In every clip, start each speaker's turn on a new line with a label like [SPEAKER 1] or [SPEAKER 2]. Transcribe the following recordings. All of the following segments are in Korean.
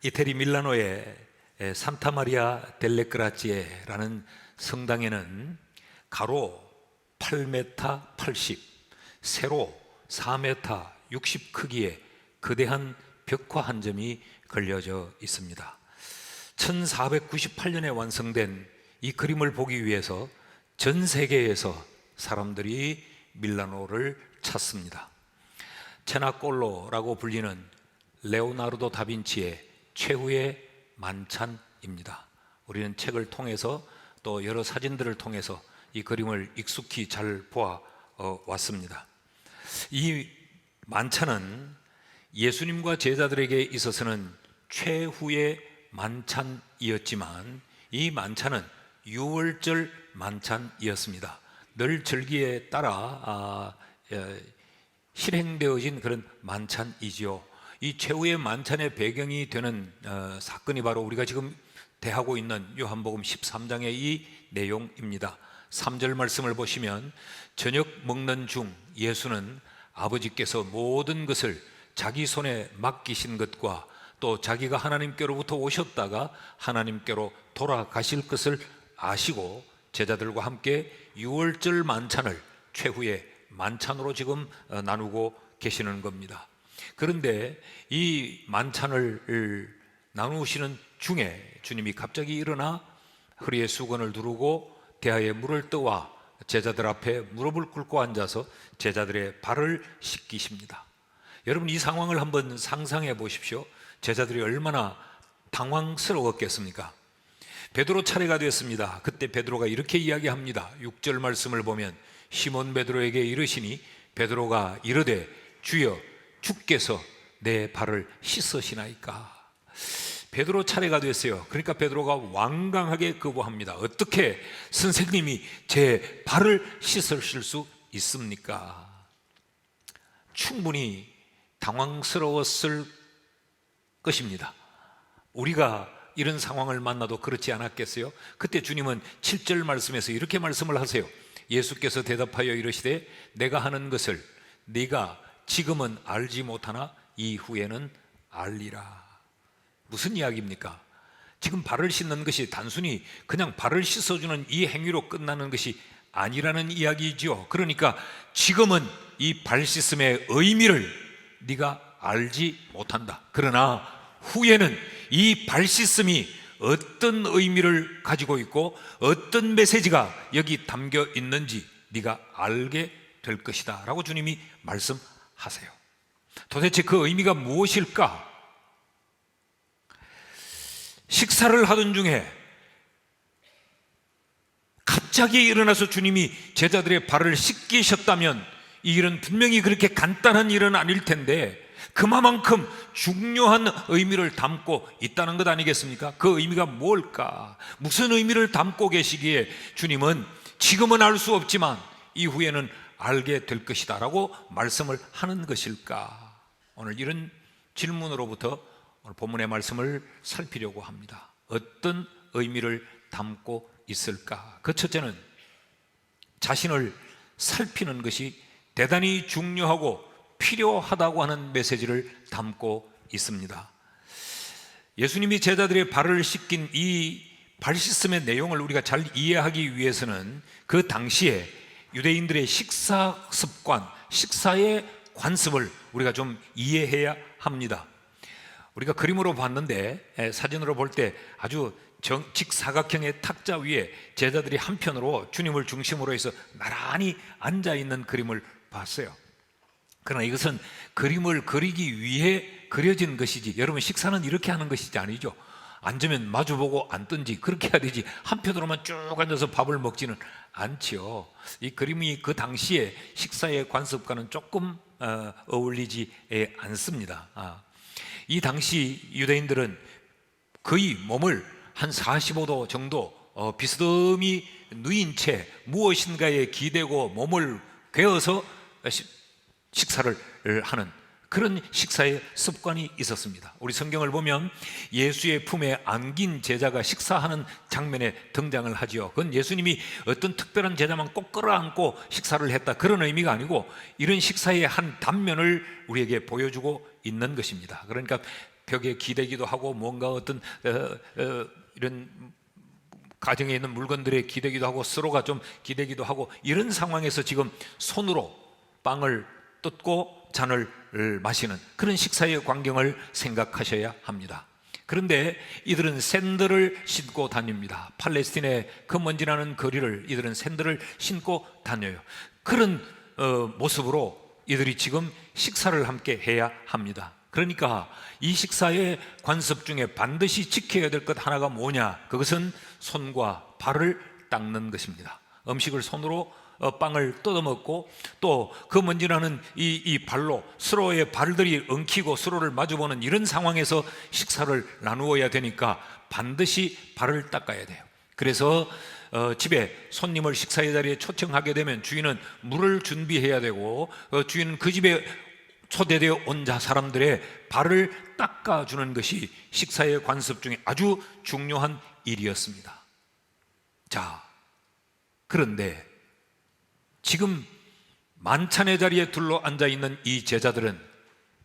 [SPEAKER 1] 이태리 밀라노의 산타마리아 델레그라지에라는 성당에는 가로 8m 80, 세로 4m 60 크기의 거대한 벽화 한 점이 걸려져 있습니다. 1498년에 완성된 이 그림을 보기 위해서 전 세계에서 사람들이 밀라노를 찾습니다. 체나꼴로라고 불리는 레오나르도 다빈치의 최후의 만찬입니다. 우리는 책을 통해서 또 여러 사진들을 통해서 이 그림을 익숙히 잘 보아 왔습니다. 이 만찬은 예수님과 제자들에게 있어서는 최후의 만찬이었지만 이 만찬은 유월절 만찬이었습니다. 늘 절기에 따라 실행되어진 그런 만찬이지요. 이 최후의 만찬의 배경이 되는 사건이 바로 우리가 지금 대하고 있는 요한복음 13장의 이 내용입니다. 3절 말씀을 보시면 저녁 먹는 중 예수는 아버지께서 모든 것을 자기 손에 맡기신 것과 또 자기가 하나님께로부터 오셨다가 하나님께로 돌아가실 것을 아시고 제자들과 함께 유월절 만찬을 최후의 만찬으로 지금 나누고 계시는 겁니다. 그런데 이 만찬을 나누시는 중에 주님이 갑자기 일어나 허리에 수건을 두르고 대야에 물을 떠와 제자들 앞에 무릎을 꿇고 앉아서 제자들의 발을 씻기십니다. 여러분, 이 상황을 한번 상상해 보십시오. 제자들이 얼마나 당황스러웠겠습니까? 베드로 차례가 됐습니다. 그때 베드로가 이렇게 이야기합니다. 6절 말씀을 보면 시몬 베드로에게 이르시니 베드로가 이르되 주여 주께서 내 발을 씻으시나이까. 베드로 차례가 됐어요. 그러니까 베드로가 완강하게 거부합니다. 어떻게 선생님이 제 발을 씻으실 수 있습니까? 충분히 당황스러웠을 것입니다. 우리가 이런 상황을 만나도 그렇지 않았겠어요? 그때 주님은 7절 말씀에서 이렇게 말씀을 하세요. 예수께서 대답하여 이르시되 내가 하는 것을 네가 지금은 알지 못하나 이후에는 알리라. 무슨 이야기입니까? 지금 발을 씻는 것이 단순히 그냥 발을 씻어주는 이 행위로 끝나는 것이 아니라는 이야기죠. 그러니까 지금은 이 발 씻음의 의미를 네가 알지 못한다. 그러나 후에는 이 발 씻음이 어떤 의미를 가지고 있고 어떤 메시지가 여기 담겨 있는지 네가 알게 될 것이다 라고 주님이 말씀하세요. 도대체 그 의미가 무엇일까? 식사를 하던 중에 갑자기 일어나서 주님이 제자들의 발을 씻기셨다면 이 일은 분명히 그렇게 간단한 일은 아닐 텐데 그만큼 중요한 의미를 담고 있다는 것 아니겠습니까? 그 의미가 뭘까? 무슨 의미를 담고 계시기에 주님은 지금은 알 수 없지만 이후에는 알게 될 것이다 라고 말씀을 하는 것일까? 오늘 이런 질문으로부터 오늘 본문의 말씀을 살피려고 합니다. 어떤 의미를 담고 있을까? 그 첫째는 자신을 살피는 것이 대단히 중요하고 필요하다고 하는 메시지를 담고 있습니다. 예수님이 제자들의 발을 씻긴 이 발 씻음의 내용을 우리가 잘 이해하기 위해서는 그 당시에 유대인들의 식사 습관, 식사의 관습을 우리가 좀 이해해야 합니다. 우리가 그림으로 봤는데 사진으로 볼 때 아주 직사각형의 탁자 위에 제자들이 한편으로 주님을 중심으로 해서 나란히 앉아있는 그림을 봤어요. 그러나 이것은 그림을 그리기 위해 그려진 것이지 여러분 식사는 이렇게 하는 것이지 아니죠. 앉으면 마주보고 앉든지 그렇게 해야 되지 한편으로만 쭉 앉아서 밥을 먹지는 않지요. 이 그림이 그 당시에 식사의 관습과는 조금 어울리지 않습니다. 이 당시 유대인들은 거의 몸을 한 45도 정도 비스듬히 누인 채 무엇인가에 기대고 몸을 괴어서 식사를 하는 그런 식사의 습관이 있었습니다. 우리 성경을 보면 예수의 품에 안긴 제자가 식사하는 장면에 등장을 하지요. 그건 예수님이 어떤 특별한 제자만 꼭 끌어안고 식사를 했다 그런 의미가 아니고 이런 식사의 한 단면을 우리에게 보여주고 있는 것입니다. 그러니까 벽에 기대기도 하고 뭔가 어떤 이런 가정에 있는 물건들에 기대기도 하고 서로가 좀 기대기도 하고 이런 상황에서 지금 손으로 빵을 뜯고 잔을 마시는 그런 식사의 광경을 생각하셔야 합니다. 그런데 이들은 샌들을 신고 다닙니다. 팔레스틴의 그 먼지나는 거리를 이들은 샌들을 신고 다녀요. 그런 모습으로 이들이 지금 식사를 함께 해야 합니다. 그러니까 이 식사의 관습 중에 반드시 지켜야 될 것 하나가 뭐냐? 그것은 손과 발을 닦는 것입니다. 음식을 손으로 빵을 뜯어먹고 또 그 먼지나는 이 발로 서로의 발들이 엉키고 서로를 마주보는 이런 상황에서 식사를 나누어야 되니까 반드시 발을 닦아야 돼요. 그래서 집에 손님을 식사의 자리에 초청하게 되면 주인은 물을 준비해야 되고 주인은 그 집에 초대되어 온 사람들의 발을 닦아주는 것이 식사의 관습 중에 아주 중요한 일이었습니다. 자, 그런데 지금 만찬의 자리에 둘러 앉아 있는 이 제자들은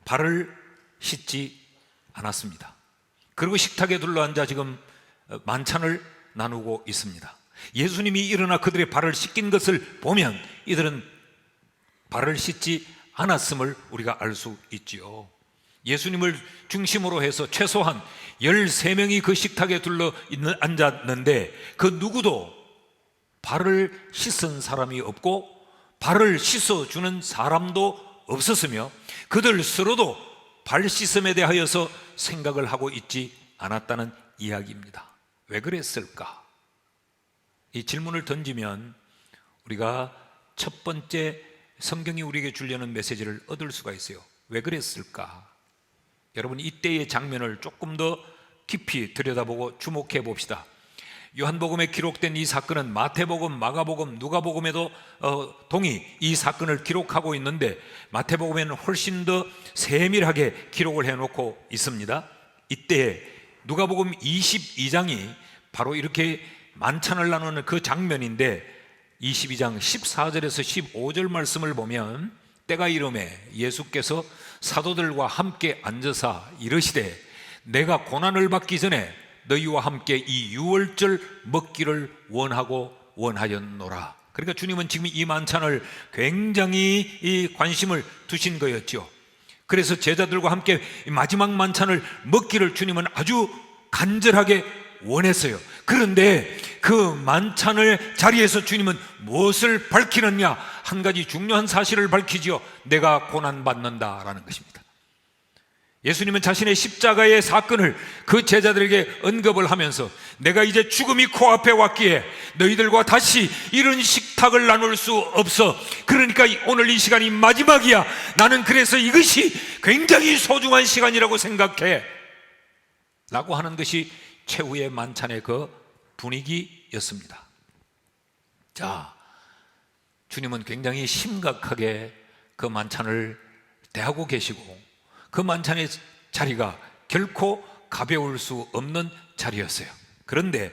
[SPEAKER 1] 발을 씻지 않았습니다. 그리고 식탁에 둘러 앉아 지금 만찬을 나누고 있습니다. 예수님이 일어나 그들의 발을 씻긴 것을 보면 이들은 발을 씻지 않았음을 우리가 알 수 있지요. 예수님을 중심으로 해서 최소한 13명이 그 식탁에 둘러 앉았는데 그 누구도 발을 씻은 사람이 없고 발을 씻어주는 사람도 없었으며 그들 스스로도 발 씻음에 대하여서 생각을 하고 있지 않았다는 이야기입니다. 왜 그랬을까? 이 질문을 던지면 우리가 첫 번째 성경이 우리에게 주려는 메시지를 얻을 수가 있어요. 왜 그랬을까? 여러분, 이때의 장면을 조금 더 깊이 들여다보고 주목해 봅시다. 요한복음에 기록된 이 사건은 마태복음, 마가복음, 누가복음에도 동이 이 사건을 기록하고 있는데 마태복음에는 훨씬 더 세밀하게 기록을 해놓고 있습니다. 이때 누가복음 22장이 바로 이렇게 만찬을 나누는 그 장면인데 22장 14절에서 15절 말씀을 보면 때가 이르매 예수께서 사도들과 함께 앉으사 이르시되 내가 고난을 받기 전에 너희와 함께 이 유월절 먹기를 원하고 원하였노라. 그러니까 주님은 지금 이 만찬을 굉장히 이 관심을 두신 거였죠. 그래서 제자들과 함께 마지막 만찬을 먹기를 주님은 아주 간절하게 원했어요. 그런데 그 만찬을 자리에서 주님은 무엇을 밝히느냐? 한 가지 중요한 사실을 밝히지요. 내가 고난받는다라는 것입니다. 예수님은 자신의 십자가의 사건을 그 제자들에게 언급을 하면서 내가 이제 죽음이 코앞에 왔기에 너희들과 다시 이런 식탁을 나눌 수 없어. 그러니까 오늘 이 시간이 마지막이야. 나는 그래서 이것이 굉장히 소중한 시간이라고 생각해 라고 하는 것이 최후의 만찬의 그 분위기였습니다. 자, 주님은 굉장히 심각하게 그 만찬을 대하고 계시고 그 만찬의 자리가 결코 가벼울 수 없는 자리였어요. 그런데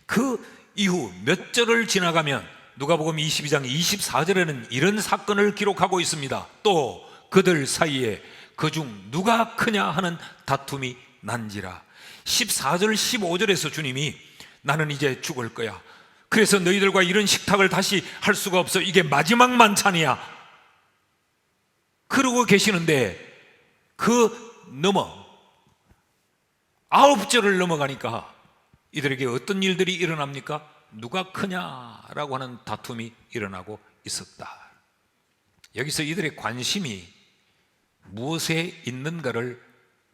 [SPEAKER 1] 그 이후 몇 절을 지나가면 누가복음 22장 24절에는 이런 사건을 기록하고 있습니다. 또 그들 사이에 그중 누가 크냐 하는 다툼이 난지라. 14절 15절에서 주님이 나는 이제 죽을 거야. 그래서 너희들과 이런 식탁을 다시 할 수가 없어. 이게 마지막 만찬이야. 그러고 계시는데 그 넘어 9절을 넘어가니까 이들에게 어떤 일들이 일어납니까? 누가 크냐라고 하는 다툼이 일어나고 있었다. 여기서 이들의 관심이 무엇에 있는가를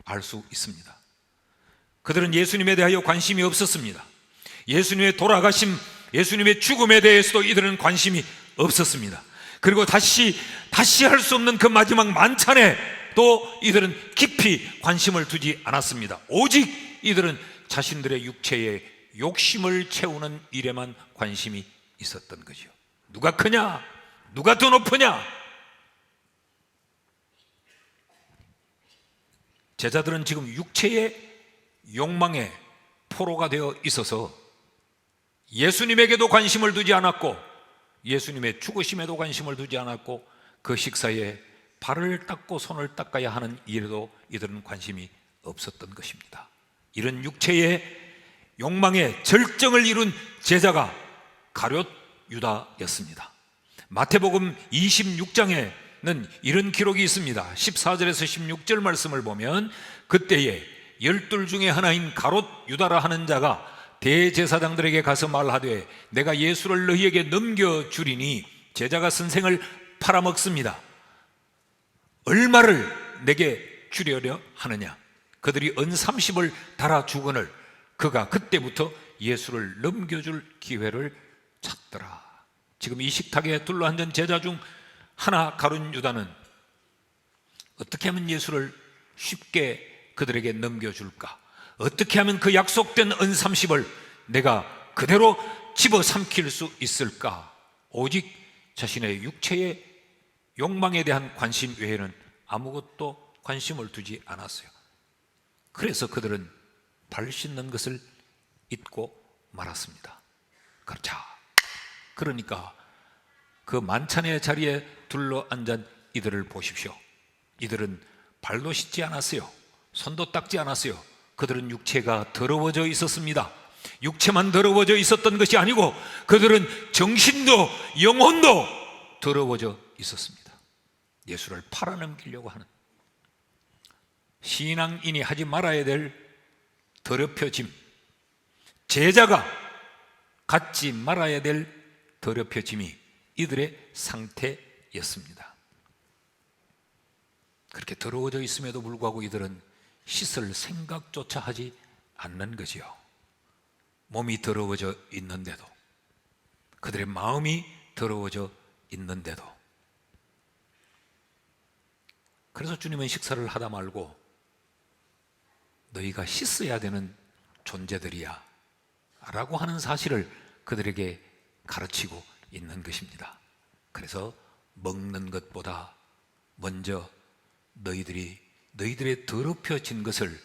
[SPEAKER 1] 알 수 있습니다. 그들은 예수님에 대하여 관심이 없었습니다. 예수님의 돌아가심, 예수님의 죽음에 대해서도 이들은 관심이 없었습니다. 그리고 다시 할 수 없는 그 마지막 만찬에 또 이들은 깊이 관심을 두지 않았습니다. 오직 이들은 자신들의 육체의 욕심을 채우는 일에만 관심이 있었던 거죠. 누가 크냐? 누가 더 높으냐? 제자들은 지금 육체의 욕망에 포로가 되어 있어서 예수님에게도 관심을 두지 않았고 예수님의 죽으심에도 관심을 두지 않았고 그 식사에 발을 닦고 손을 닦아야 하는 일에도 이들은 관심이 없었던 것입니다. 이런 육체의 욕망의 절정을 이룬 제자가 가룟 유다였습니다. 마태복음 26장에는 이런 기록이 있습니다. 14절에서 16절 말씀을 보면 그때에 12 중에 하나인 가룟 유다라 하는 자가 대제사장들에게 가서 말하되 내가 예수를 너희에게 넘겨주리니 제자가 선생을 팔아먹습니다. 얼마를 내게 주려려 하느냐? 그들이 은 30을 달아주거늘 그가 그때부터 예수를 넘겨줄 기회를 찾더라. 지금 이 식탁에 둘러앉은 제자 중 하나 가룟 유다는 어떻게 하면 예수를 쉽게 그들에게 넘겨줄까? 어떻게 하면 그 약속된 은 30을 내가 그대로 집어삼킬 수 있을까? 오직 자신의 육체의 욕망에 대한 관심 외에는 아무것도 관심을 두지 않았어요. 그래서 그들은 발 씻는 것을 잊고 말았습니다. 자, 그러니까 그 만찬의 자리에 둘러앉은 이들을 보십시오. 이들은 발도 씻지 않았어요. 손도 닦지 않았어요. 그들은 육체가 더러워져 있었습니다. 육체만 더러워져 있었던 것이 아니고 그들은 정신도 영혼도 더러워져 있었습니다. 예수를 팔아넘기려고 하는, 신앙인이 하지 말아야 될 더럽혀짐, 제자가 갖지 말아야 될 더럽혀짐이 이들의 상태였습니다. 그렇게 더러워져 있음에도 불구하고 이들은 씻을 생각조차 하지 않는 거지요. 몸이 더러워져 있는데도, 그들의 마음이 더러워져 있는데도. 그래서 주님은 식사를 하다 말고 너희가 씻어야 되는 존재들이야 라고 하는 사실을 그들에게 가르치고 있는 것입니다. 그래서 먹는 것보다 먼저 너희들의 더럽혀진 것을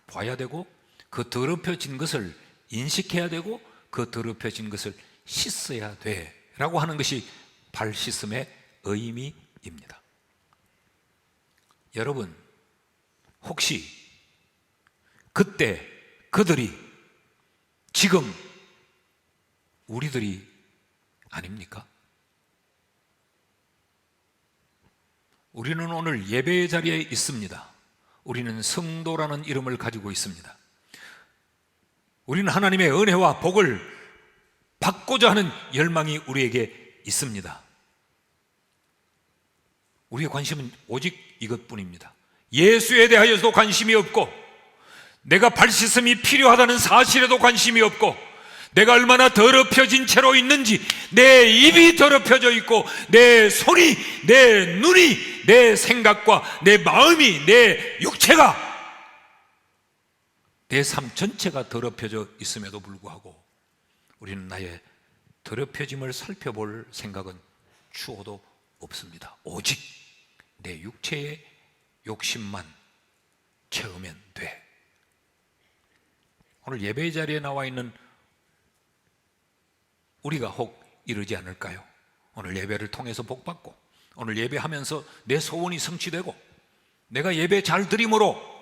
[SPEAKER 1] 봐야 되고 그 더럽혀진 것을 인식해야 되고 그 더럽혀진 것을 씻어야 돼 라고 하는 것이 발 씻음의 의미입니다. 여러분, 혹시 그때 그들이 지금 우리들이 아닙니까? 우리는 오늘 예배의 자리에 있습니다. 우리는 성도라는 이름을 가지고 있습니다. 우리는 하나님의 은혜와 복을 받고자 하는 열망이 우리에게 있습니다. 우리의 관심은 오직 이것뿐입니다. 예수에 대하여도 관심이 없고 내가 발 씻음이 필요하다는 사실에도 관심이 없고 내가 얼마나 더럽혀진 채로 있는지, 내 입이 더럽혀져 있고 내 손이, 내 눈이, 내 생각과 내 마음이, 내 육체가, 내 삶 전체가 더럽혀져 있음에도 불구하고 우리는 나의 더럽혀짐을 살펴볼 생각은 추호도 없습니다. 오직 내 육체의 욕심만 채우면 돼. 오늘 예배의 자리에 나와 있는 우리가 혹 이러지 않을까요? 오늘 예배를 통해서 복받고 오늘 예배하면서 내 소원이 성취되고 내가 예배 잘 드림으로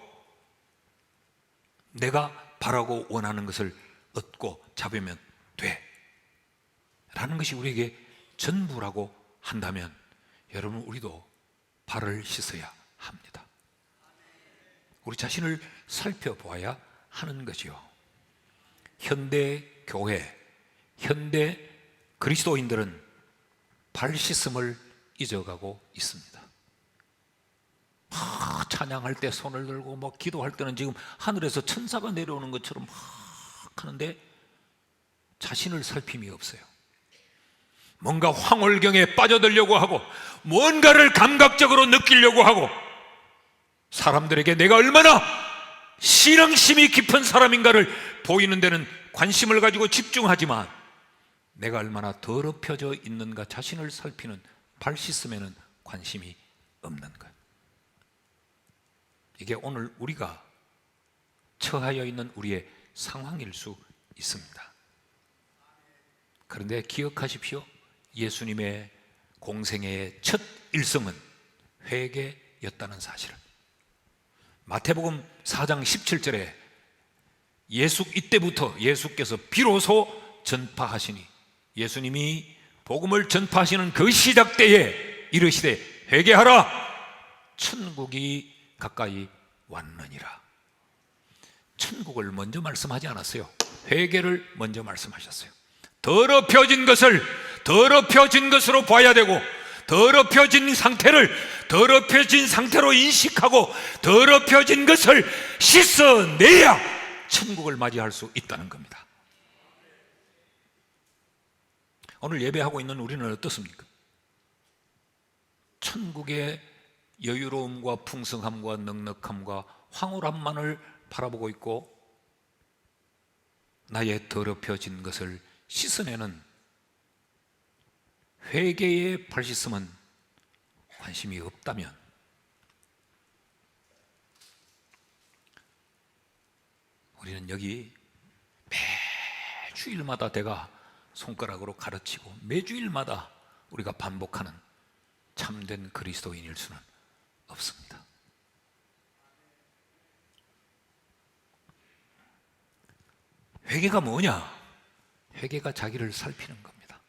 [SPEAKER 1] 내가 바라고 원하는 것을 얻고 잡으면 돼 라는 것이 우리에게 전부라고 한다면 여러분, 우리도 발을 씻어야 합니다. 우리 자신을 살펴보아야 하는 거지요. 현대 교회, 현대 그리스도인들은 발 씻음을 잊어가고 있습니다. 찬양할 때 손을 들고 기도할 때는 지금 하늘에서 천사가 내려오는 것처럼 하는데 자신을 살핌이 없어요. 뭔가 황홀경에 빠져들려고 하고 뭔가를 감각적으로 느끼려고 하고 사람들에게 내가 얼마나 신앙심이 깊은 사람인가를 보이는 데는 관심을 가지고 집중하지만 내가 얼마나 더럽혀져 있는가 자신을 살피는 발 씻음에는 관심이 없는 것. 이게 오늘 우리가 처하여 있는 우리의 상황일 수 있습니다. 그런데 기억하십시오. 예수님의 공생애의 첫 일성은 회개였다는 사실을. 마태복음 4장 17절에 이때부터 예수께서 비로소 전파하시니, 예수님이 복음을 전파하시는 그 시작 때에 이르시되 회개하라, 천국이 가까이 왔느니라. 천국을 먼저 말씀하지 않았어요. 회개를 먼저 말씀하셨어요. 더럽혀진 것으로 봐야 되고, 더럽혀진 상태로 인식하고, 더럽혀진 것을 씻어내야 천국을 맞이할 수 있다는 겁니다. 오늘 예배하고 있는 우리는 어떻습니까? 천국의 여유로움과 풍성함과 넉넉함과 황홀함만을 바라보고 있고, 나의 더럽혀진 것을 씻어내는 회개의 발 씻음은 관심이 없다면, 우리는 여기 매주일마다 내가 손가락으로 가르치고 매주일마다 우리가 반복하는 참된 그리스도인일 수는 없습니다. 회개가 뭐냐? 회개가 자기를 살피는 겁니다.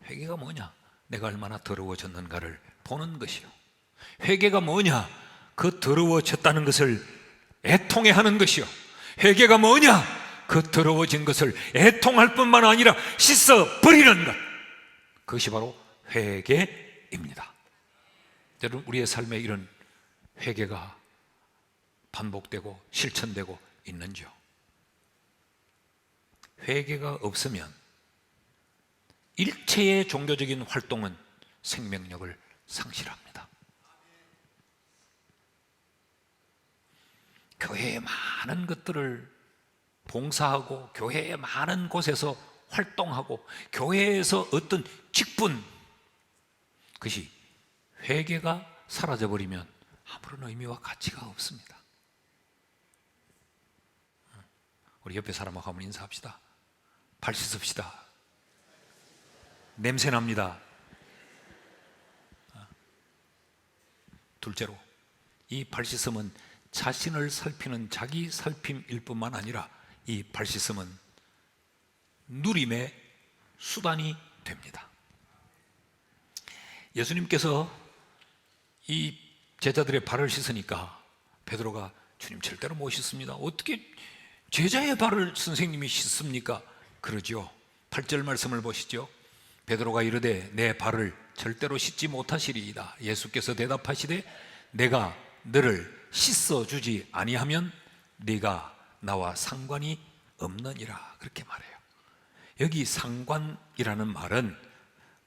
[SPEAKER 1] 회개가 뭐냐? 내가 얼마나 더러워졌는가를 보는 것이요. 회개가 뭐냐? 그 더러워졌다는 것을 애통해하는 것이요. 회개가 뭐냐? 그 더러워진 것을 애통할 뿐만 아니라 씻어버리는 것, 그것이 바로 회개입니다. 여러분, 우리의 삶에 이런 회개가 반복되고 실천되고 있는지요? 회개가 없으면 일체의 종교적인 활동은 생명력을 상실합니다. 교회의 많은 것들을 봉사하고, 교회의 많은 곳에서 활동하고, 교회에서 어떤 직분, 그것이 회개가 사라져버리면 아무런 의미와 가치가 없습니다. 우리 옆에 사람하고 한번 인사합시다. 발 씻읍시다. 냄새납니다. 둘째로, 이 발 씻음은 자신을 살피는 자기 살핌일 뿐만 아니라 이 발 씻음은 누림의 수단이 됩니다. 예수님께서 이 제자들의 발을 씻으니까 베드로가 주님 절대로 못 씻습니다. 어떻게 제자의 발을 선생님이 씻습니까? 그러죠. 8절 말씀을 보시죠. 베드로가 이르되 내 발을 절대로 씻지 못하시리이다. 예수께서 대답하시되 내가 너를 씻어주지 아니하면 네가 나와 상관이 없느니라. 그렇게 말해요. 여기 상관이라는 말은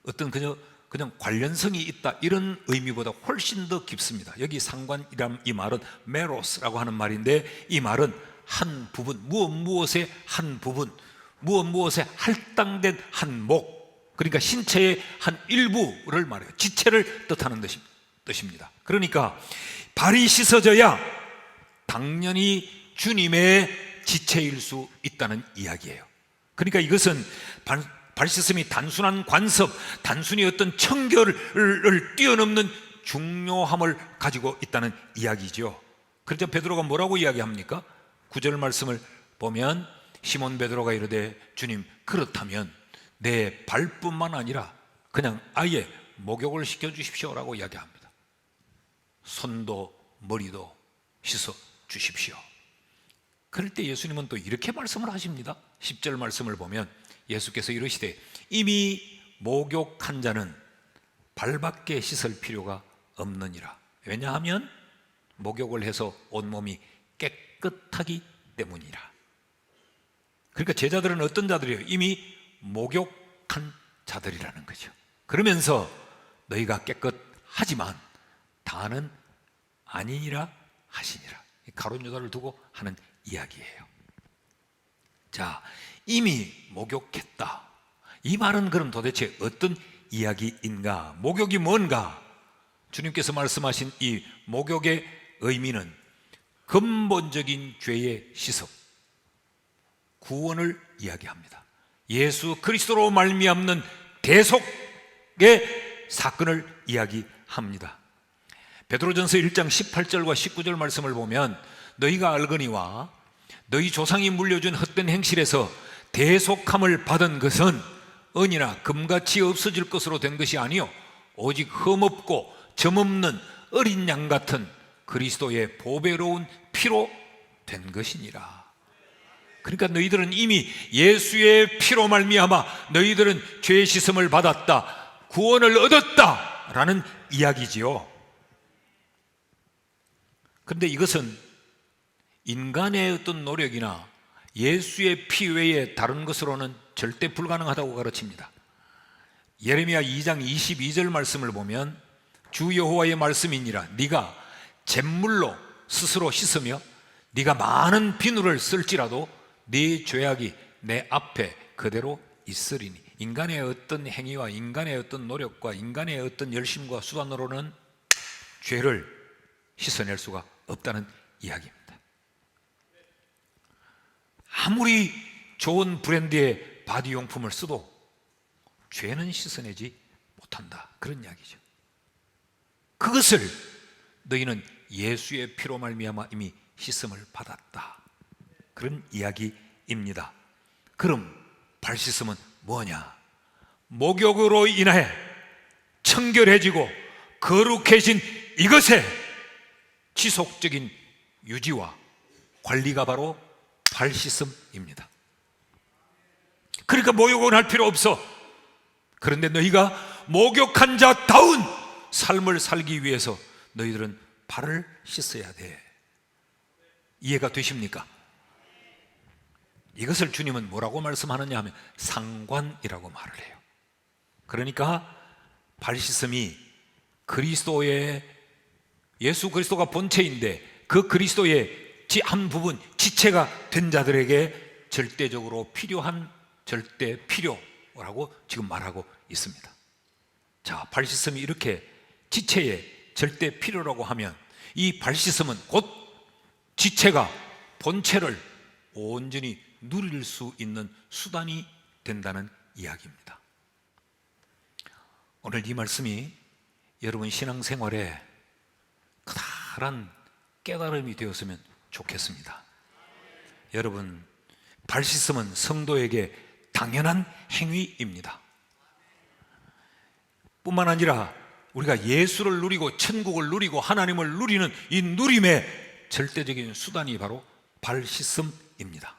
[SPEAKER 1] 어떤 그냥 관련성이 있다 이런 의미보다 훨씬 더 깊습니다. 여기 상관이란 이 말은 메로스라고 하는 말인데, 이 말은 한 부분, 무엇의 한 부분, 무엇에 할당된 한 목, 그러니까 신체의 한 일부를 말해요. 지체를 뜻하는 뜻입니다. 그러니까 발이 씻어져야 당연히 주님의 지체일 수 있다는 이야기예요. 그러니까 이것은 발 씻음이 단순한 관습, 단순히 어떤 청결을 뛰어넘는 중요함을 가지고 있다는 이야기죠. 그래서 베드로가 뭐라고 이야기합니까? 9절 말씀을 보면 시몬 베드로가 이르되 주님, 그렇다면 내 발뿐만 아니라 그냥 아예 목욕을 시켜주십시오라고 이야기합니다. 손도 머리도 씻어 주십시오. 그럴 때 예수님은 또 이렇게 말씀을 하십니다. 10절 말씀을 보면 예수께서 이르시되 이미 목욕한 자는 발밖에 씻을 필요가 없느니라. 왜냐하면 목욕을 해서 온몸이 깨끗하기 때문이라. 그러니까 제자들은 어떤 자들이에요? 이미 목욕한 자들이라는 거죠. 그러면서 너희가 깨끗하지만 다는 아니니라 하시니라. 가론 유다를 두고 하는 이야기예요. 자, 이미 목욕했다. 이 말은 그럼 도대체 어떤 이야기인가? 목욕이 뭔가? 주님께서 말씀하신 이 목욕의 의미는 근본적인 죄의 씻음, 구원을 이야기합니다. 예수 그리스도로 말미암는 대속의 사건을 이야기합니다. 베드로전서 1장 18절과 19절 말씀을 보면 너희가 알거니와 너희 조상이 물려준 헛된 행실에서 대속함을 받은 것은 은이나 금같이 없어질 것으로 된 것이 아니요 오직 흠없고 점없는 어린 양 같은 그리스도의 보배로운 피로 된 것이니라. 그러니까 너희들은 이미 예수의 피로 말미암아 너희들은 죄의 씻음을 받았다, 구원을 얻었다라는 이야기지요. 그런데 이것은 인간의 어떤 노력이나 예수의 피 외에 다른 것으로는 절대 불가능하다고 가르칩니다. 예레미야 2장 22절 말씀을 보면 주 여호와의 말씀이니라 네가 잿물로 스스로 씻으며 네가 많은 비누를 쓸지라도 네 죄악이 내 앞에 그대로 있으리니. 인간의 어떤 행위와 인간의 어떤 노력과 인간의 어떤 열심과 수단으로는 죄를 씻어낼 수가 없다는 이야기입니다. 아무리 좋은 브랜드의 바디용품을 써도 죄는 씻어내지 못한다, 그런 이야기죠. 그것을 너희는 예수의 피로 말미암아 이미 씻음을 받았다, 그런 이야기입니다. 그럼 발 씻음은 뭐냐? 목욕으로 인해 청결해지고 거룩해진 이것의 지속적인 유지와 관리가 바로 발 씻음입니다. 그러니까 목욕은 할 필요 없어. 그런데 너희가 목욕한 자다운 삶을 살기 위해서 너희들은 발을 씻어야 돼. 이해가 되십니까? 이것을 주님은 뭐라고 말씀하느냐 하면 상관이라고 말을 해요. 그러니까 발 씻음이 그리스도의, 예수 그리스도가 본체인데 그 그리스도의 한 부분, 지체가 된 자들에게 절대적으로 필요한 절대 필요라고 지금 말하고 있습니다. 자, 발 씻음이 이렇게 지체의 절대 필요라고 하면 이 발 씻음은 곧 지체가 본체를 온전히 누릴 수 있는 수단이 된다는 이야기입니다. 오늘 이 말씀이 여러분 신앙생활에 커다란 깨달음이 되었으면 좋겠습니다. 여러분, 발 씻음은 성도에게 당연한 행위입니다. 뿐만 아니라 우리가 예수를 누리고 천국을 누리고 하나님을 누리는 이 누림의 절대적인 수단이 바로 발 씻음입니다.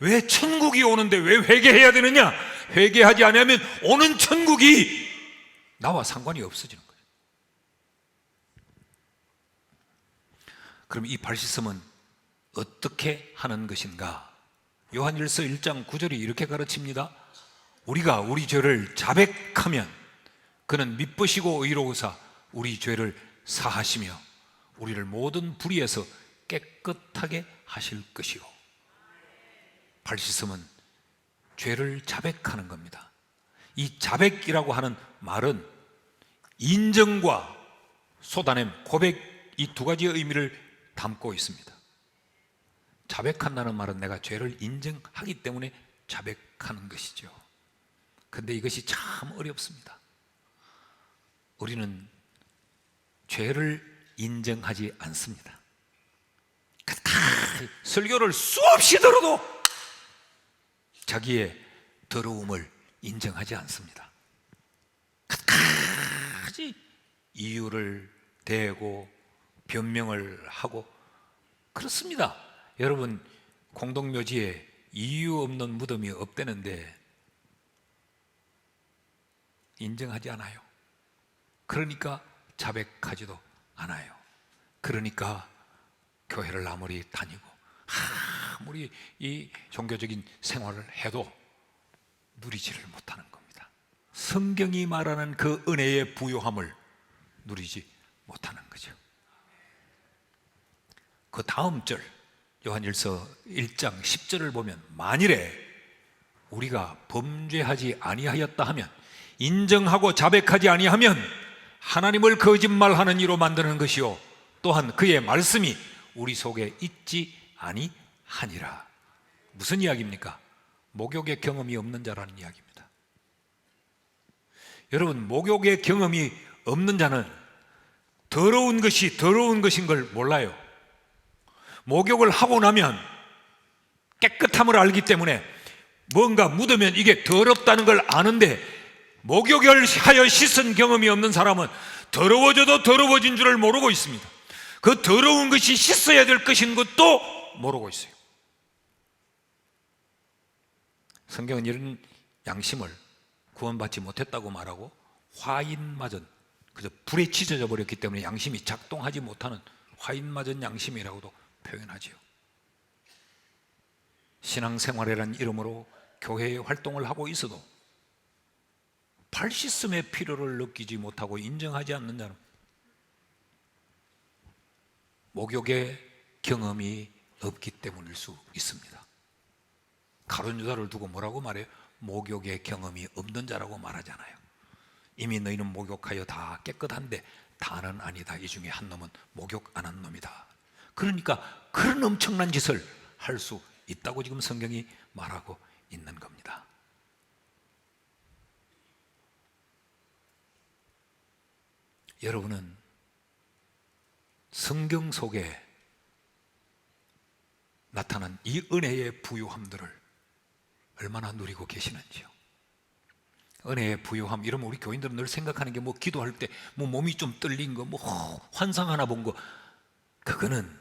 [SPEAKER 1] 왜 천국이 오는데 왜 회개해야 되느냐? 회개하지 않으면 오는 천국이 나와 상관이 없어지는 거예요. 그럼 이 발 씻음은 어떻게 하는 것인가? 요한일서 1장 9절이 이렇게 가르칩니다. 우리가 우리 죄를 자백하면 그는 미쁘시고 의로우사 우리 죄를 사하시며 우리를 모든 불의에서 깨끗하게 하실 것이요. 발 씻음은 죄를 자백하는 겁니다. 이 자백이라고 하는 말은 인정과 쏟아냄, 고백, 이 두 가지의 의미를 담고 있습니다. 자백한다는 말은 내가 죄를 인정하기 때문에 자백하는 것이죠. 그런데 이것이 참 어렵습니다. 우리는 죄를 인정하지 않습니다. 설교를 수없이 들어도 자기의 더러움을 인정하지 않습니다. 끝까지 이유를 대고 변명을 하고 그렇습니다. 여러분, 공동묘지에 이유 없는 무덤이 없다는데 인정하지 않아요. 그러니까 자백하지도 않아요. 그러니까 교회를 아무리 다니고 아무리 이 종교적인 생활을 해도 누리지를 못하는 겁니다. 성경이 말하는 그 은혜의 부요함을 누리지 못하는 거죠. 그 다음 절 요한일서 1장 10절을 보면 만일에 우리가 범죄하지 아니하였다 하면, 인정하고 자백하지 아니하면 하나님을 거짓말하는 이로 만드는 것이요 또한 그의 말씀이 우리 속에 있지 아니하니라. 무슨 이야기입니까? 목욕의 경험이 없는 자라는 더러운 것이 더러운 것인 걸 몰라요. 목욕을 하고 나면 깨끗함을 알기 때문에 뭔가 묻으면 이게 더럽다는 걸 아는데, 목욕을 하여 씻은 경험이 없는 사람은 더러워져도 더러워진 줄을 모르고 있습니다. 그 더러운 것이 씻어야 될 것인 것도 모르고 있어요. 성경은 이런 양심을 구원받지 못했다고 말하고, 화인맞은, 그저 불에 찢어져 버렸기 때문에 양심이 작동하지 못하는 화인맞은 양심이라고도 표현하지요. 신앙생활이라는 이름으로 교회에 활동을 하고 있어도 발 씻음의 필요를 느끼지 못하고 인정하지 않는 자는 목욕의 경험이 없기 때문일 수 있습니다. 가룟 유다를 두고 뭐라고 말해요? 목욕의 경험이 없는 자라고 말하잖아요. 이미 너희는 목욕하여 다 깨끗한데 다는 아니다. 이 중에 한 놈은 목욕 안 한 놈이다. 그러니까 그런 엄청난 짓을 할 수 있다고 지금 성경이 말하고 있는 겁니다. 여러분은 성경 속에 나타난 이 은혜의 부요함들을 얼마나 누리고 계시는지요? 은혜의 부요함, 이러면 우리 교인들은 늘 생각하는 게, 뭐 기도할 때 뭐 몸이 좀 떨린 거, 뭐 환상 하나 본 거, 그거는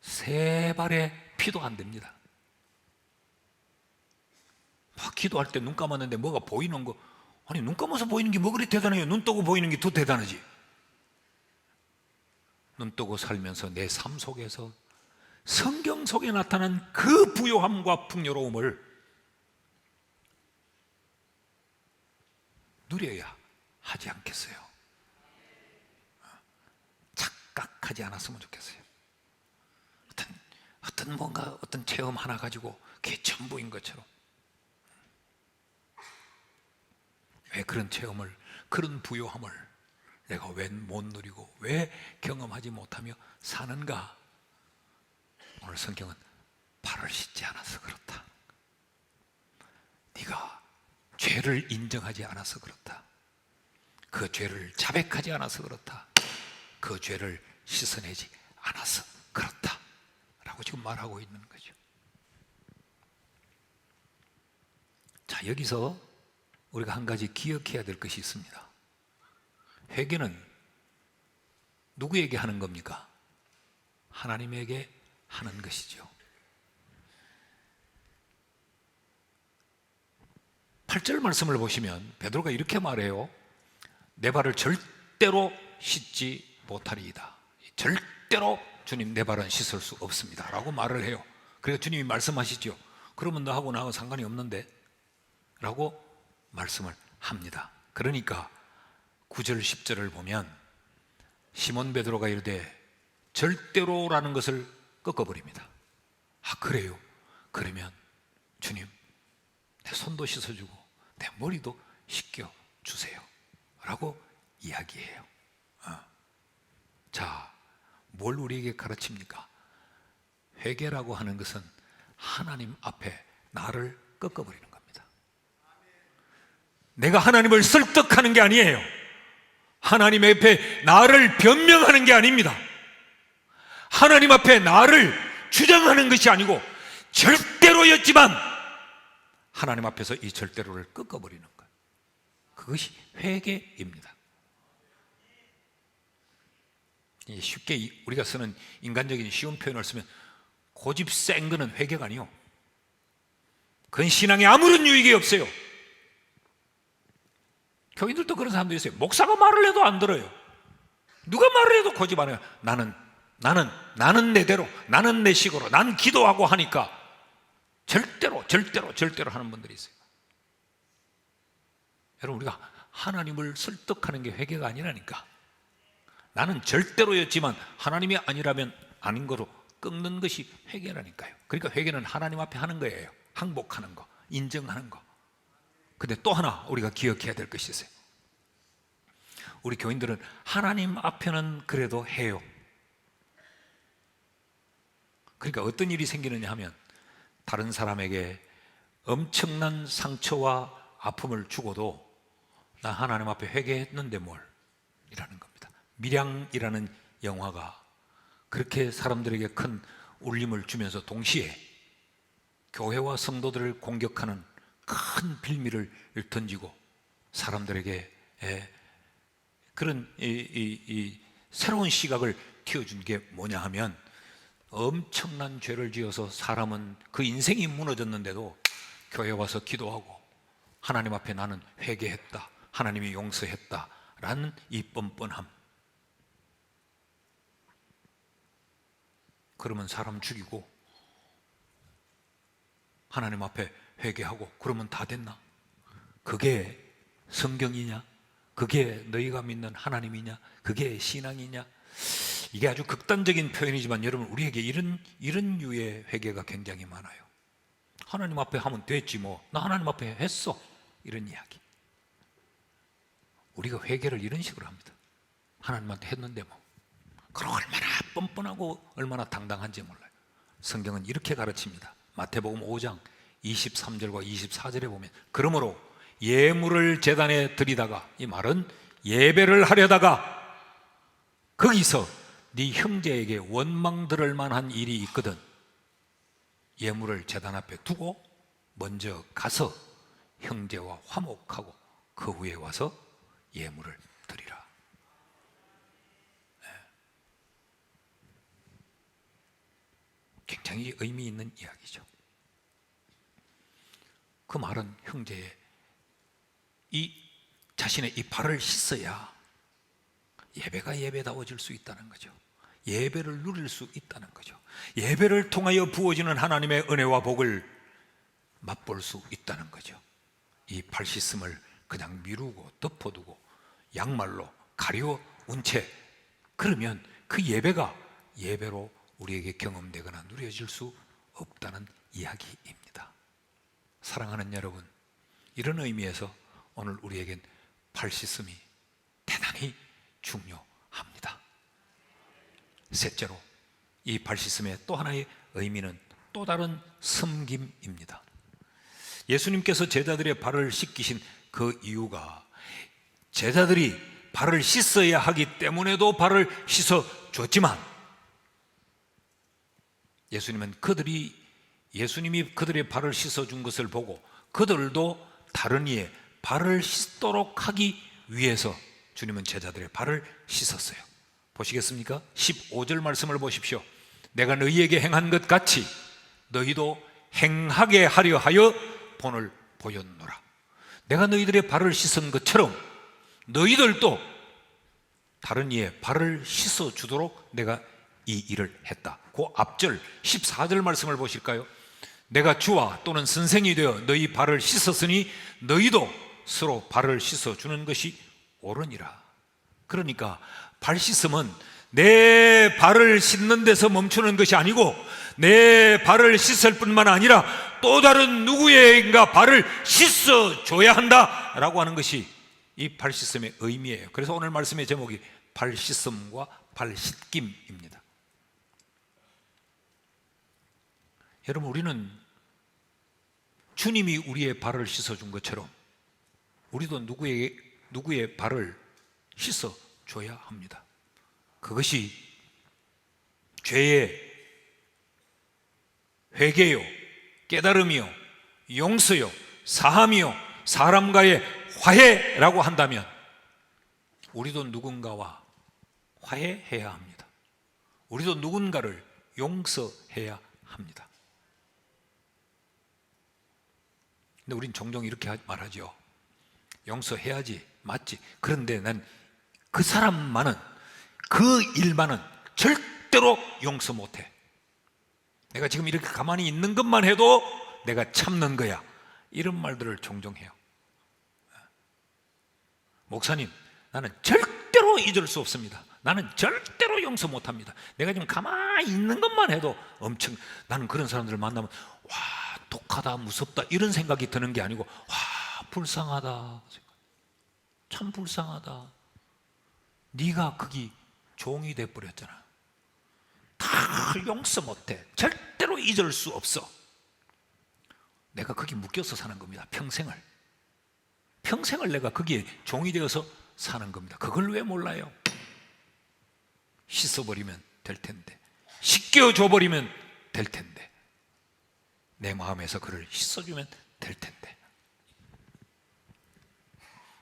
[SPEAKER 1] 세 발의 피도 안 됩니다. 막 기도할 때 눈 감았는데 뭐가 보이는 거, 아니 눈 감아서 보이는 게 뭐 그리 대단해요? 눈 뜨고 보이는 게 더 대단하지. 눈 뜨고 살면서 내 삶 속에서 성경 속에 나타난 그 부요함과 풍요로움을 누려야 하지 않겠어요? 착각하지 않았으면 좋겠어요. 어떤 뭔가 어떤 체험 하나 가지고 그게 전부인 것처럼. 왜 그런 체험을, 그런 부요함을 내가 왜 못 누리고 왜 경험하지 못하며 사는가? 오늘 성경은 발을 씻지 않아서 그렇다. 네가 죄를 인정하지 않아서 그렇다. 그 죄를 자백하지 않아서 그렇다. 그 죄를 씻어내지 않아서 그렇다 라고 지금 말하고 있는 거죠. 자, 여기서 우리가 한 가지 기억해야 될 것이 있습니다. 회개는 누구에게 하는 겁니까? 하나님에게 하는 것이죠. 8절 말씀을 보시면 베드로가 이렇게 말해요. 내 발을 절대로 씻지 못하리이다. 절대로 주님 내 발은 씻을 수 없습니다 라고 말을 해요. 그래서 주님이 말씀하시죠. 그러면 너하고 나하고 상관이 없는데? 라고 말씀을 합니다. 그러니까 9절 10절을 보면 시몬 베드로가 이르되 절대로라는 것을 꺾어버립니다. 아, 그래요? 그러면 주님 내 손도 씻어주고 내 머리도 씻겨주세요 라고 이야기해요. 자, 뭘 우리에게 가르칩니까? 회개라고 하는 것은 하나님 앞에 나를 꺾어버리는 겁니다. 내가 하나님을 설득하는 게 아니에요. 하나님 앞에 나를 변명하는 게 아닙니다. 하나님 앞에 나를 주장하는 것이 아니고 절대로였지만 하나님 앞에서 이 절대로를 꺾어버리는 거예요. 그것이 회개입니다. 쉽게 우리가 쓰는 인간적인 쉬운 표현을 쓰면 고집 센 거는 회개가 아니요, 그건 신앙에 아무런 유익이 없어요. 교인들도 그런 사람들이 있어요. 목사가 말을 해도 안 들어요. 누가 말을 해도 고집 안 해요. 나는 내대로, 나는 내 식으로, 난 기도하고 하니까 절대로 하는 분들이 있어요. 여러분, 우리가 하나님을 설득하는 게 회개가 아니라니까. 나는 절대로였지만 하나님이 아니라면 아닌 거로 꺾는 것이 회개라니까요. 그러니까 회개는 하나님 앞에 하는 거예요. 항복하는 거, 인정하는 거. 근데 또 하나 우리가 기억해야 될 것이 있어요. 우리 교인들은 하나님 앞에는 그래도 해요. 그러니까 어떤 일이 생기느냐 하면 다른 사람에게 엄청난 상처와 아픔을 주고도 나 하나님 앞에 회개했는데 뭘, 겁니다. 밀양이라는 영화가 그렇게 사람들에게 큰 울림을 주면서 동시에 교회와 성도들을 공격하는 큰 빌미를 던지고 사람들에게 그런 새로운 시각을 틔워준 게 뭐냐 하면, 엄청난 죄를 지어서 사람은 그 인생이 무너졌는데도 교회 와서 기도하고 하나님 앞에 나는 회개했다, 하나님이 용서했다 라는 이 뻔뻔함. 그러면 사람 죽이고 하나님 앞에 회개하고 그러면 다 됐나? 그게 성경이냐? 그게 너희가 믿는 하나님이냐? 그게 신앙이냐? 이게 아주 극단적인 표현이지만 여러분, 우리에게 이런 유의 회개가 굉장히 많아요. 하나님 앞에 하면 됐지 뭐, 나 하나님 앞에 했어, 이런 이야기. 우리가 회개를 이런 식으로 합니다. 하나님한테 했는데 뭐. 그럼 얼마나 뻔뻔하고 얼마나 당당한지 몰라요. 성경은 이렇게 가르칩니다. 마태복음 5장 23절과 24절에 보면, 그러므로 예물을 제단에 드리다가, 이 말은 예배를 하려다가 거기서 네 형제에게 원망 들을 만한 일이 있거든 예물을 제단 앞에 두고 먼저 가서 형제와 화목하고 그 후에 와서 예물을 드리라. 굉장히 의미 있는 이야기죠. 그 말은 형제의 자신의 이 발을 씻어야 예배가 예배다워질 수 있다는 거죠. 예배를 누릴 수 있다는 거죠. 예배를 통하여 부어지는 하나님의 은혜와 복을 맛볼 수 있다는 거죠. 이 발 씻음을 그냥 미루고 덮어두고 양말로 가려운 채 그러면 그 예배가 예배로 우리에게 경험되거나 누려질 수 없다는 이야기입니다. 사랑하는 여러분, 이런 의미에서 오늘 우리에겐 발 씻음이 대단히 중요합니다. 셋째로, 이 발 씻음의 또 하나의 의미는 또 다른 섬김입니다. 예수님께서 제자들의 발을 씻기신 그 이유가 제자들이 발을 씻어야 하기 때문에도 발을 씻어 줬지만, 예수님이 그들의 발을 씻어 준 것을 보고 그들도 다른 이의 발을 씻도록 하기 위해서 주님은 제자들의 발을 씻었어요. 보시겠습니까? 15절 말씀을 보십시오. 내가 너희에게 행한 것 같이 너희도 행하게 하려 하여 본을 보였노라. 내가 너희들의 발을 씻은 것처럼 너희들도 다른 이의 발을 씻어 주도록 내가 이 일을 했다. 그 앞절 14절 말씀을 보실까요? 내가 주와 또는 선생이 되어 너희 발을 씻었으니 너희도 서로 발을 씻어 주는 것이 옳으니라. 그러니까 발 씻음은 내 발을 씻는 데서 멈추는 것이 아니고 내 발을 씻을 뿐만 아니라 또 다른 누구에게인가 발을 씻어 줘야 한다라고 하는 것이 이 발 씻음의 의미예요. 그래서 오늘 말씀의 제목이 발 씻음과 발 씻김입니다. 여러분, 우리는 주님이 우리의 발을 씻어준 것처럼 우리도 누구의 발을 씻어줘야 합니다. 그것이 죄의 회개요, 깨달음이요, 용서요, 사함이요, 사람과의 화해라고 한다면 우리도 누군가와 화해해야 합니다. 우리도 누군가를 용서해야 합니다. 근데 우린 종종 이렇게 말하죠. 용서해야지, 맞지. 그런데 난 그 사람만은, 그 일만은 절대로 용서 못해. 내가 지금 이렇게 가만히 있는 것만 해도 내가 참는 거야. 이런 말들을 종종 해요. 목사님, 나는 절대로 잊을 수 없습니다. 나는 절대로 용서 못합니다. 내가 지금 가만히 있는 것만 해도 나는 그런 사람들을 만나면 와, 독하다, 무섭다 이런 생각이 드는 게 아니고 와, 불쌍하다, 참 불쌍하다. 네가 거기 종이 돼버렸잖아. 다 용서 못해. 절대로 잊을 수 없어. 내가 거기 묶여서 사는 겁니다. 평생을 내가 거기에 종이 되어서 사는 겁니다. 그걸 왜 몰라요? 씻어버리면 될 텐데, 씻겨줘버리면 될 텐데, 내 마음에서 그를 씻어주면 될 텐데.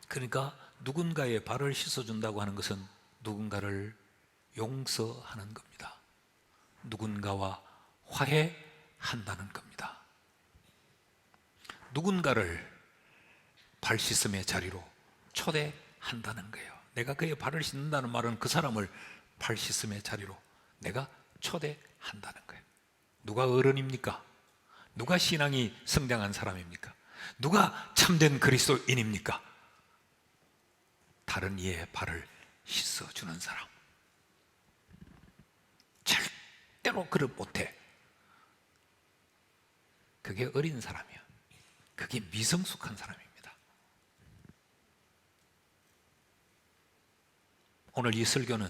[SPEAKER 1] 그러니까 누군가의 발을 씻어준다고 하는 것은 누군가를 용서하는 겁니다. 누군가와 화해한다는 겁니다. 누군가를 발 씻음의 자리로 초대한다는 거예요. 내가 그의 발을 씻는다는 말은 그 사람을 발 씻음의 자리로 내가 초대한다는 거예요. 누가 어른입니까? 누가 신앙이 성장한 사람입니까? 누가 참된 그리스도인입니까? 다른 이의 발을 씻어주는 사람. 절대로 그를 못해. 그게 어린 사람이야. 그게 미성숙한 사람입니다. 오늘 이 설교는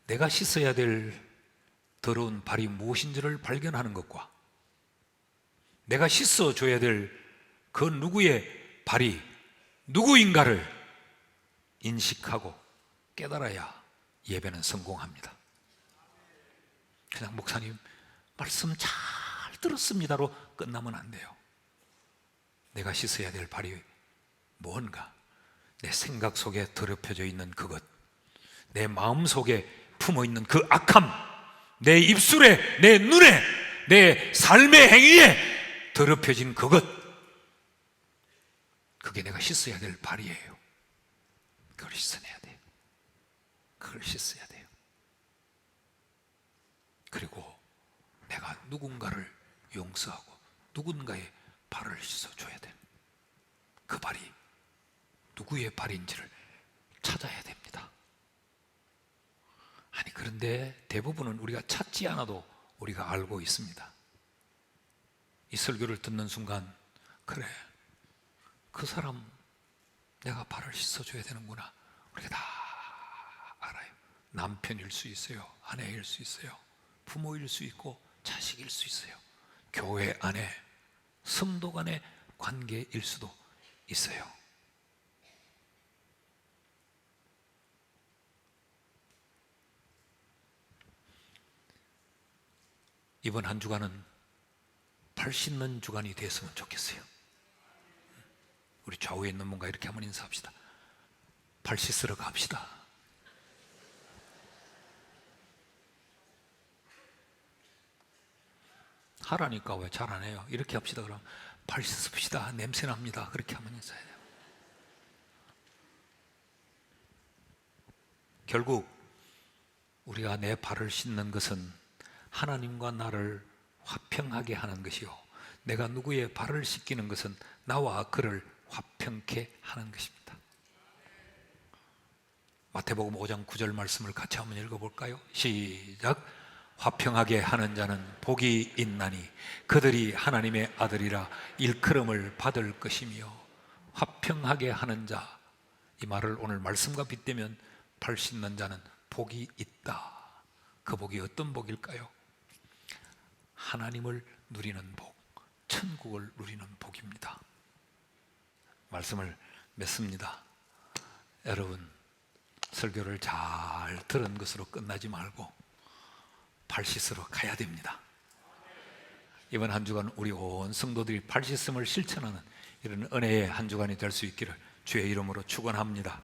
[SPEAKER 1] 내가 씻어야 될 더러운 발이 무엇인지를 발견하는 것과 내가 씻어줘야 될 그 누구의 발이 누구인가를 인식하고 깨달아야 예배는 성공합니다. 그냥 목사님 말씀 잘 들었습니다로 끝나면 안 돼요. 내가 씻어야 될 발이 뭔가, 내 생각 속에 더럽혀져 있는 그것, 내 마음 속에 품어 있는 그 악함, 내 입술에, 내 눈에, 내 삶의 행위에 더럽혀진 그것, 그게 내가 씻어야 될 발이에요. 그걸 씻어내야 돼요. 그걸 씻어야 돼요. 그리고 내가 누군가를 용서하고 누군가의 발을 씻어줘야 돼요. 그 발이 누구의 발인지를 찾아야 됩니다. 아니, 그런데 대부분은 우리가 찾지 않아도 우리가 알고 있습니다. 이 설교를 듣는 순간, 그래, 그 사람 내가 발을 씻어줘야 되는구나, 우리가 다 알아요. 남편일 수 있어요, 아내일 수 있어요, 부모일 수 있고 자식일 수 있어요, 교회 안에 성도 간의 관계일 수도 있어요. 이번 한 주간은 발 씻는 주간이 됐으면 좋겠어요. 우리 좌우에 있는 분과 이렇게 한번 인사합시다. 발 씻으러 갑시다. 하라니까 왜 잘 안 해요? 이렇게 합시다. 그럼 발 씻읍시다. 냄새 납니다. 그렇게 하면 인사해요. 결국 우리가 내 발을 씻는 것은 하나님과 나를 화평하게 하는 것이요, 내가 누구의 발을 씻기는 것은 나와 그를 화평케 하는 것입니다. 마태복음 5장 9절 말씀을 같이 한번 읽어볼까요? 시작. 화평하게 하는 자는 복이 있나니 그들이 하나님의 아들이라 일컬음을 받을 것이며. 화평하게 하는 자, 이 말을 오늘 말씀과 빗대면 발 씻는 자는 복이 있다. 그 복이 어떤 복일까요? 하나님을 누리는 복, 천국을 누리는 복입니다. 말씀을 맺습니다. 여러분, 설교를 잘 들은 것으로 끝나지 말고 발 씻으러 가야 됩니다. 이번 한 주간 우리 온 성도들이 발 씻음을 실천하는 이런 은혜의 한 주간이 될 수 있기를 주의 이름으로 축원합니다.